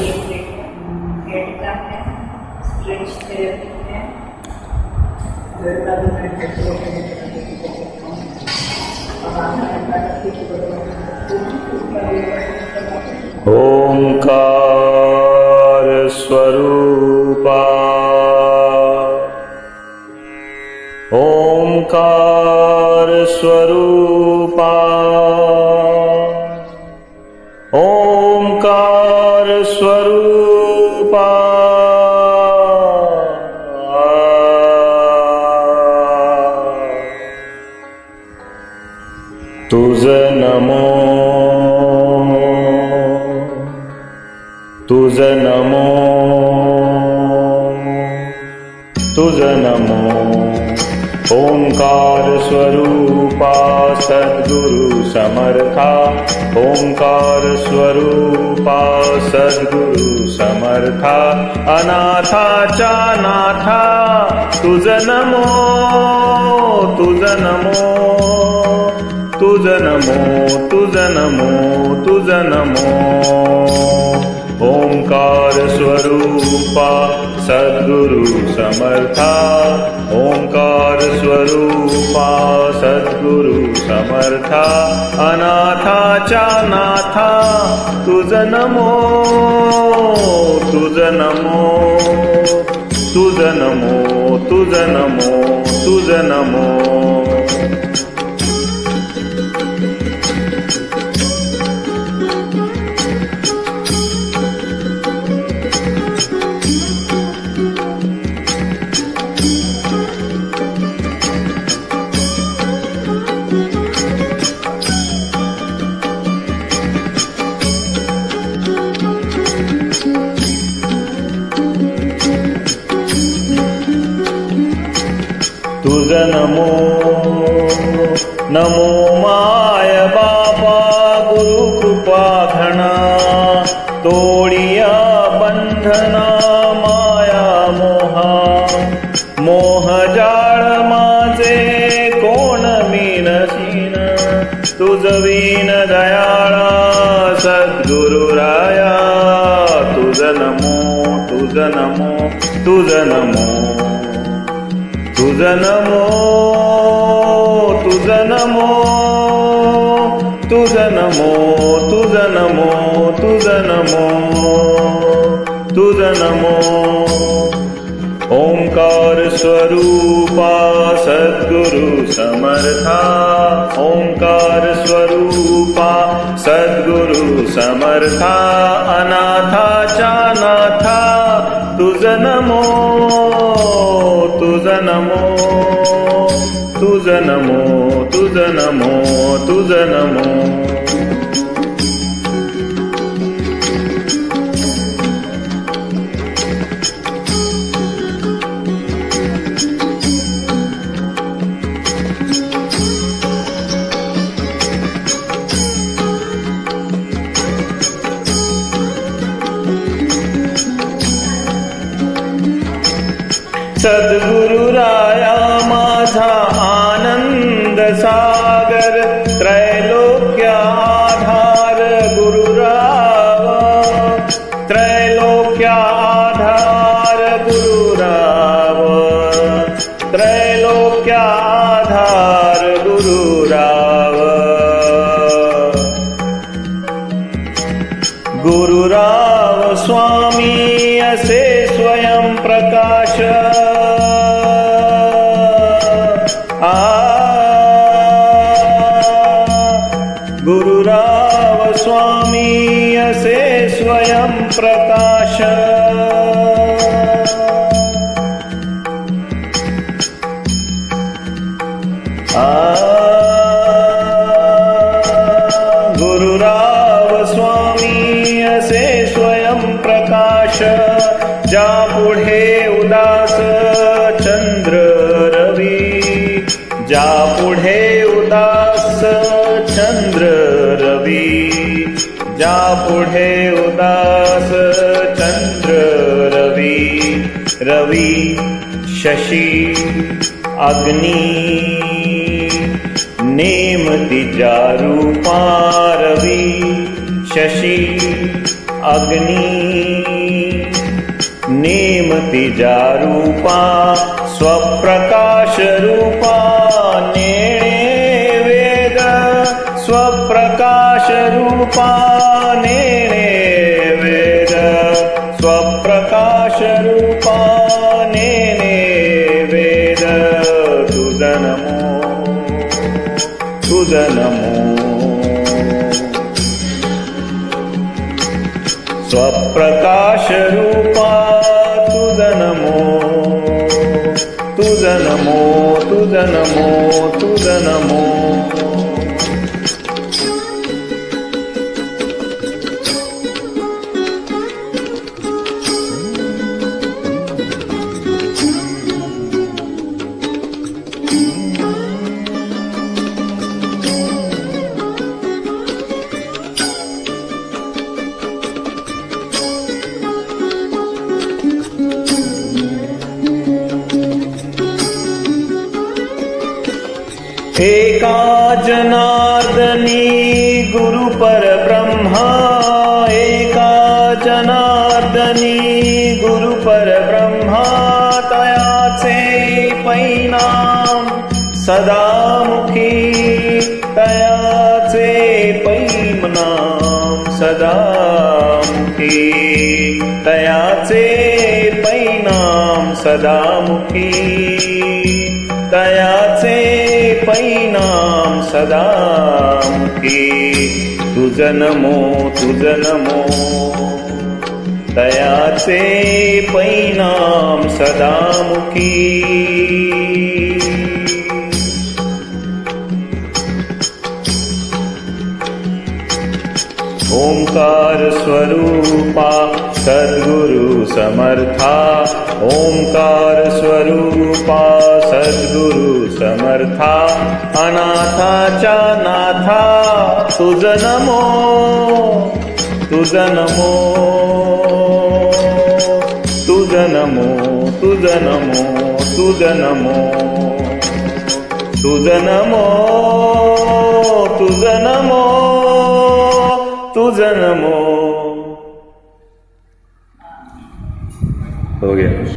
Head का है, stretch therapy है। ओंकार स्वरूपा, ओंकार स्वरूपा, ओंकार स्वरूपा। तुझ नमो, तुझ नमो, तुझ नमो। ओंकार स्वरूपा सद्गुरु समर्था, ओंकार स्वरूपा सद्गुरु समर्था। अनाथाच्या नाथा तुझ नमो, तुझ नमो, तुझ नमो, तुझ नमो, तुझ नमो। ओंकार स्वरूपा सद्गुरु समर्था, ओंकार स्वरूपा सद्गुरु समर्था। अनाथाच्या नाथा तुझ नमो, तुझ नमो, तुझ नमो, तुझ नमो, तुझ नमो। तुझ नमो, नमो माय बाबा गुरु कृपा घना। तोडिया बंधना माया मोहा, मोह जाळ माझे कोण मीनसीन। तुझ वीन दयाळा सद्गुरु राया। तुझ नमो, तुझ नमो, तुझ नमो, तुझ नमो, तुझ नमो, तुझ नमो, तुझ नमो, तुझ नमो, तुझ नमो। ओंकार स्वरूपा सद्गुरु समर्था, ओंकार स्वरूपा सद्गुरु समर्था। अनाथाच्या नाथा तुझ नमो, तुझ नमो, तुझ नमो, तुझ नमो, तुझ नमो। सद्गुरु राया माझा आनंद सागर। त्रैलोक्य आधार गुरुराव, त्रैलोक्य आधार गुरुराव, त्रैलोक्य आधार गुरुराव। गुरुराव स्वामी असे स्वयं प्रकाश। गुरुराव स्वामी असे स्वयं प्रकाश। गुरुराव स्वामी असे स्वयं प्रकाश। ज्या पुढे उदास चंद्र रवी, ज्या पुढे उदास चंद्र रवी, ज्या पुढे उदास चंद्र रवी। रवी शशी अग्नी नेम तिच्या रूपा। रवी शशी अग्नी तिजा रूपा स्वप्रकाश रूपा नेणे वेद स्वप्रकाश रूपा नेणे वेद स्वप्रकाश रूपा नेणे वेद तुझ नमो तुझ नमो स्वप्रकाश रूपा तुझ नमो तुझ नमो तुझ नमो तुझ नमो एका जनार्दनी गुरु परब्रह्मा एका जनार्दनी गुरु परब्रह्मा तयाचे पैनाम सदामुखी तयाचे पैनाम सदामुखी तयाचे पैनाम सदामुखी तयाचे पैनाम सदामुखी तुझ नमो तुझ नमो तयाचे पैनाम सदामुखी ओंकार स्वरूपा सद्गुरु समर्था ओंकार स्वरूपा सद्गुरु समर्था अनाथाच्या नाथा तुझ नमो तुझ नमो तुझ नमो तुझ नमो तुझ नमो तुझ नमो तुझ नमो तुझ नमो